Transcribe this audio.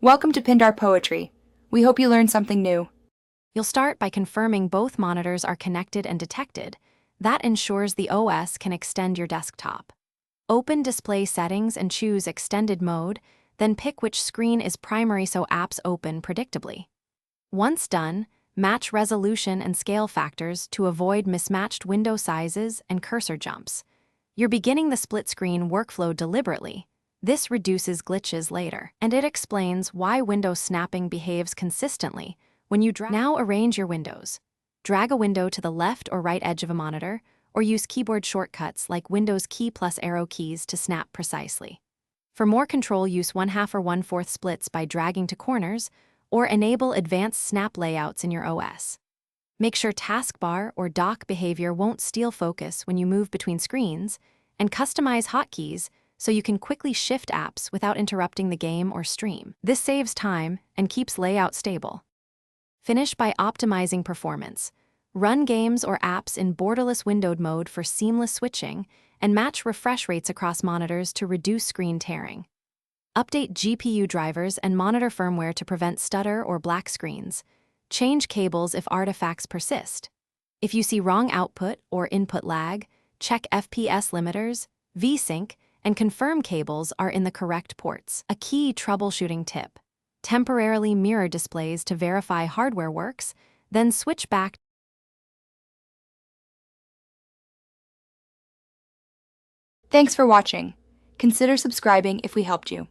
Welcome to Pindar Poetry. We hope you learned something new. You'll start by confirming both monitors are connected and detected. That ensures the OS can extend your desktop. Open Display Settings and choose Extended Mode, then pick which screen is primary so apps open predictably. Once done, match resolution and scale factors to avoid mismatched window sizes and cursor jumps. You're beginning the split screen workflow deliberately. This reduces glitches later, and it explains why window snapping behaves consistently when you Now arrange your windows. Drag a window to the left or right edge of a monitor, or use keyboard shortcuts like Windows key plus arrow keys to snap precisely. For more control, use 1/2 or 1/4 splits by dragging to corners, or enable advanced snap layouts in your OS. Make sure taskbar or dock behavior won't steal focus when you move between screens, and customize hotkeys so you can quickly shift apps without interrupting the game or stream. This saves time and keeps layout stable. Finish by optimizing performance. Run games or apps in borderless windowed mode for seamless switching, and match refresh rates across monitors to reduce screen tearing. Update GPU drivers and monitor firmware to prevent stutter or black screens. Change cables if artifacts persist. If you see wrong output or input lag, check FPS limiters, VSync, and confirm cables are in the correct ports. A key troubleshooting tip: temporarily mirror displays to verify hardware works, then switch back. Thanks for watching. Consider subscribing if we helped you.